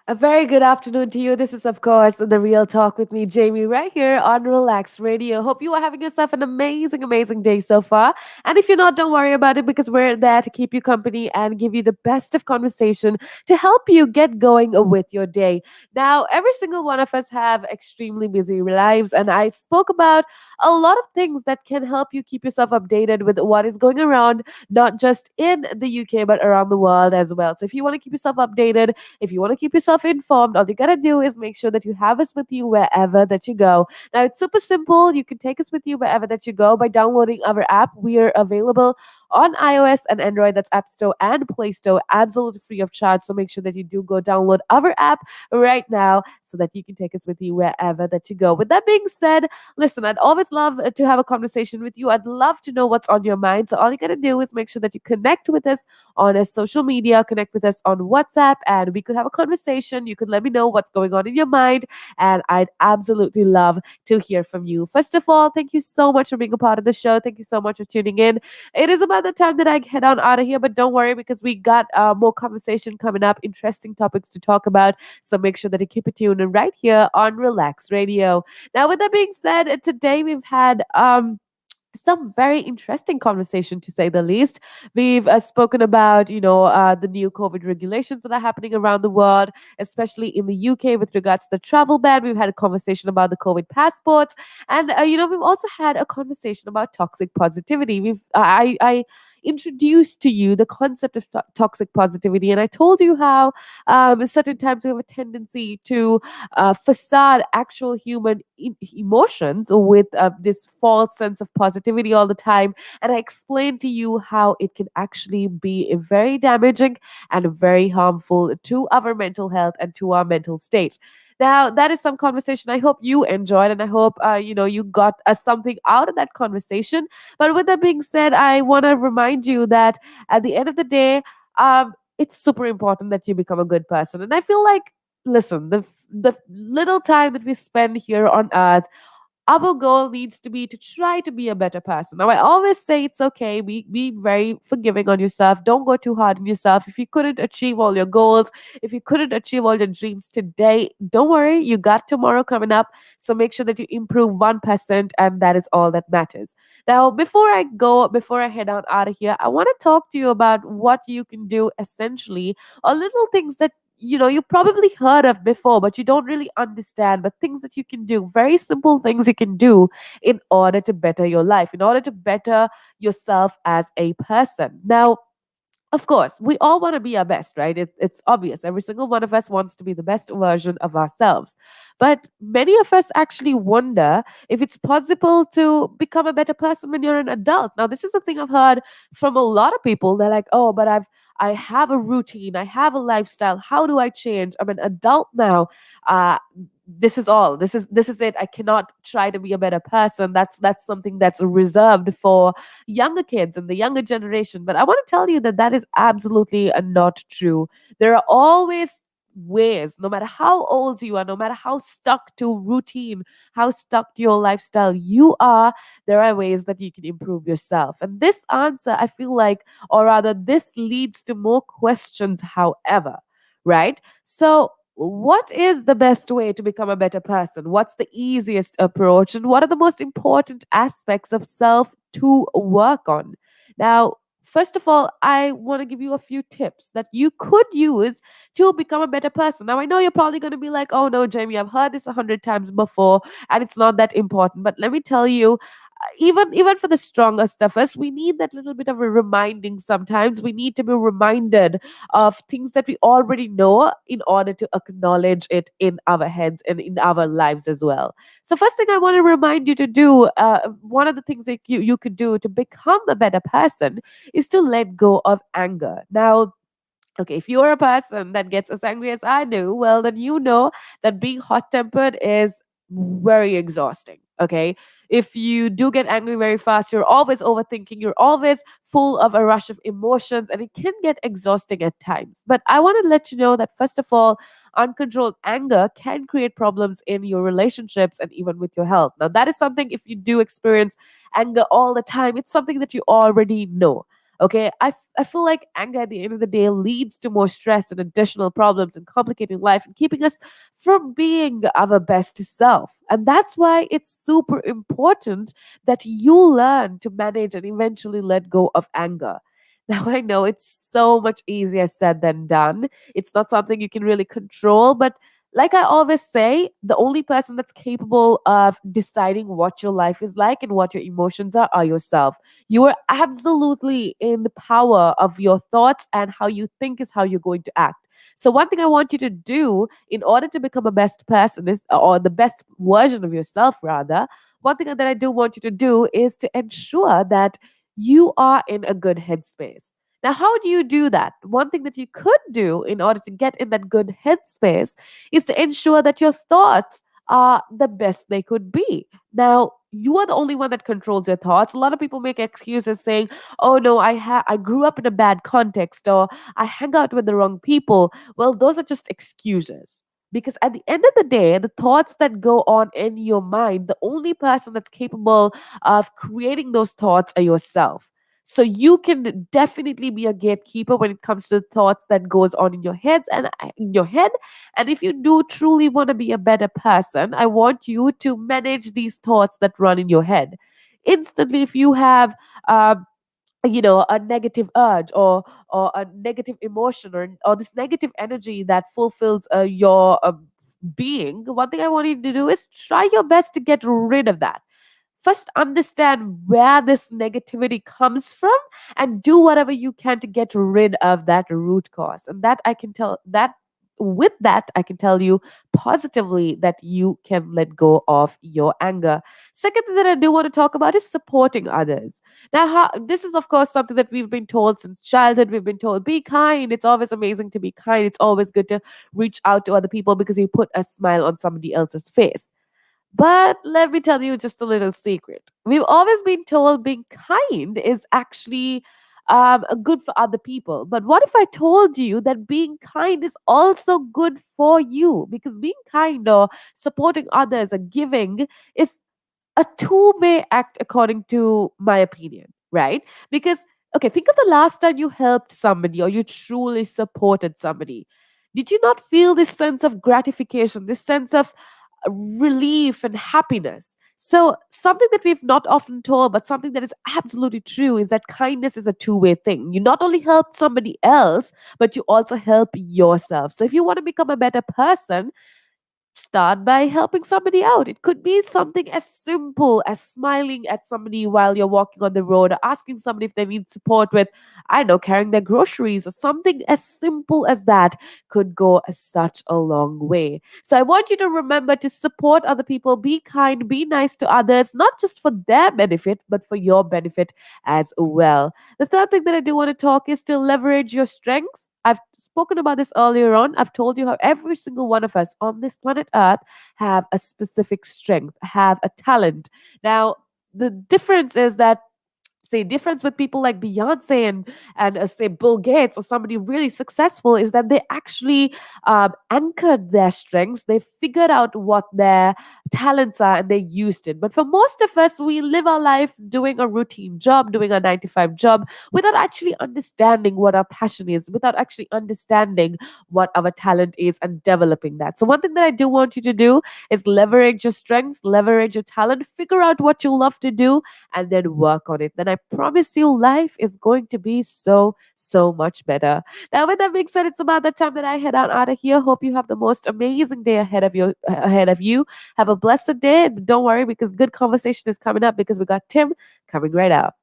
A very good afternoon to you. This is, of course, the Real Talk with me, Jamie, right here on Relax Radio. Hope you are having yourself an amazing, amazing day so far. And if you're not, don't worry about it because we're there to keep you company and give you the best of conversation to help you get going with your day. Now, every single one of us have extremely busy lives, and I spoke about a lot of things that can help you keep yourself updated with what is going around, not just in the UK, but around the world as well. So if you want to keep yourself updated, if you want to keep yourself informed, all you gotta do is make sure that you have us with you wherever that you go. Now it's super simple. You can take us with you wherever that you go by downloading our app. We are available on iOS and Android. That's App Store and Play Store, absolutely free of charge. So make sure that you do go download our app right now so that you can take us with you wherever that you go. With that being said, listen, I'd always love to have a conversation with you. I'd love to know what's on your mind. So all you gotta do is make sure that you connect with us on a social media, connect with us on WhatsApp, and we could have a conversation. You could let me know what's going on in your mind, and I'd absolutely love to hear from you. First of all, thank you so much for being a part of the show. Thank you so much for tuning in. It is about the time that I head on out of here, but don't worry because we got more conversation coming up, interesting topics to talk about. So make sure that you keep it tuned right here on Relax Radio. Now, with that being said, today we've had some very interesting conversation to say the least. We've spoken about the new COVID regulations that are happening around the world, especially in the UK with regards to the travel ban. We've had a conversation about the COVID passports, and we've also had a conversation about toxic positivity. I introduced to you the concept of toxic positivity, and I told you how certain times we have a tendency to facade actual human emotions with this false sense of positivity all the time. And I explained to you how it can actually be very damaging and very harmful to our mental health and to our mental state. Now, that is some conversation I hope you enjoyed, and I hope you got something out of that conversation. But with that being said, I want to remind you that at the end of the day, it's super important that you become a good person. And I feel like, listen, the little time that we spend here on earth, our goal needs to be to try to be a better person. Now, I always say it's okay. Be very forgiving on yourself. Don't go too hard on yourself. If you couldn't achieve all your goals, if you couldn't achieve all your dreams today, don't worry. You got tomorrow coming up. So make sure that you improve 1%, and that is all that matters. Now, before I head out of here, I want to talk to you about what you can do essentially, or little things that you probably heard of before but you don't really understand, but things that you can do, very simple things you can do in order to better your life, in order to better yourself as a person. Now, of course, we all want to be our best, right? It's obvious. Every single one of us wants to be the best version of ourselves. But many of us actually wonder if it's possible to become a better person when you're an adult. Now, this is a thing I've heard from a lot of people. They're like, oh, but I have a routine, I have a lifestyle. How do I change? I'm an adult now. This is all. This is it. I cannot try to be a better person. That's something that's reserved for younger kids and the younger generation. But I want to tell you that that is absolutely not true. There are always ways, no matter how old you are, no matter how stuck to routine, how stuck to your lifestyle you are, there are ways that you can improve yourself. And this answer, I feel like, or rather, this leads to more questions, however, right? So, what is the best way to become a better person? What's the easiest approach? And what are the most important aspects of self to work on? Now, first of all, I want to give you a few tips that you could use to become a better person. Now, I know you're probably going to be like, oh no, Jamie, I've heard this 100 times before and it's not that important. But let me tell you, even for the strongest of us, we need that little bit of a reminding sometimes. We need to be reminded of things that we already know in order to acknowledge it in our heads and in our lives as well. So, first thing I want to remind you to do, one of the things that you could do to become a better person is to let go of anger. Now, okay, if you're a person that gets as angry as I do, well, then you know that being hot tempered is very exhausting. Okay. If you do get angry very fast, you're always overthinking, you're always full of a rush of emotions, and it can get exhausting at times. But I want to let you know that, first of all, uncontrolled anger can create problems in your relationships and even with your health. Now, that is something, if you do experience anger all the time, it's something that you already know. Okay, I feel like anger at the end of the day leads to more stress and additional problems and complicating life and keeping us from being our best self. And that's why it's super important that you learn to manage and eventually let go of anger. Now, I know it's so much easier said than done. It's not something you can really control, but like I always say, the only person that's capable of deciding what your life is like and what your emotions are yourself. You are absolutely in the power of your thoughts, and how you think is how you're going to act. So, one thing I want you to do in order to become a best person is, or the best version of yourself, rather, one thing that I do want you to do is to ensure that you are in a good headspace. Now, how do you do that? One thing that you could do in order to get in that good headspace is to ensure that your thoughts are the best they could be. Now, you are the only one that controls your thoughts. A lot of people make excuses saying, "Oh no, I grew up in a bad context," or "I hang out with the wrong people." Well, those are just excuses. Because at the end of the day, the thoughts that go on in your mind, the only person that's capable of creating those thoughts are yourself. So you can definitely be a gatekeeper when it comes to the thoughts that goes on in your heads and in your head. And if you do truly want to be a better person, I want you to manage these thoughts that run in your head. Instantly, if you have a negative urge, or a negative emotion, or this negative energy that fulfills your being, one thing I want you to do is try your best to get rid of that. First, understand where this negativity comes from and do whatever you can to get rid of that root cause. And that I can tell that with that, I can tell you positively that you can let go of your anger. Second thing that I do want to talk about is supporting others. Now, this is, of course, something that we've been told since childhood. We've been told, be kind. It's always amazing to be kind. It's always good to reach out to other people because you put a smile on somebody else's face. But let me tell you just a little secret. We've always been told being kind is actually good for other people. But what if I told you that being kind is also good for you? Because being kind, or supporting others, or giving, is a two-way act, according to my opinion, right? Because, okay, think of the last time you helped somebody or you truly supported somebody. Did you not feel this sense of gratification, this sense of relief and happiness? So, something that we've not often told, but something that is absolutely true, is that kindness is a two-way thing. You not only help somebody else, but you also help yourself. So, if you want to become a better person, start by helping somebody out. It could be something as simple as smiling at somebody while you're walking on the road, or asking somebody if they need support with, I don't know, carrying their groceries, or something as simple as that could go such a long way. So I want you to remember to support other people, be kind, be nice to others, not just for their benefit, but for your benefit as well. The third thing that I do want to talk is to leverage your strengths. I've spoken about this earlier on. I've told you how every single one of us on this planet Earth have a specific strength, have a talent. Now, the difference is that, say, difference with people like Beyonce and say Bill Gates or somebody really successful, is that they actually anchored their strengths. They figured out what their talents are and they used it. But for most of us, we live our life doing a routine job, doing a 9 to 5 job, without actually understanding what our passion is, without actually understanding what our talent is and developing that. So one thing that I do want you to do is leverage your strengths, leverage your talent, figure out what you love to do, and then work on it. Then I promise you, life is going to be so, so much better. Now, with that being said, it's about the time that I head on out of here. Hope you have the most amazing day ahead of you. Have a blessed day. Don't worry, because good conversation is coming up, because we got Tim coming right up.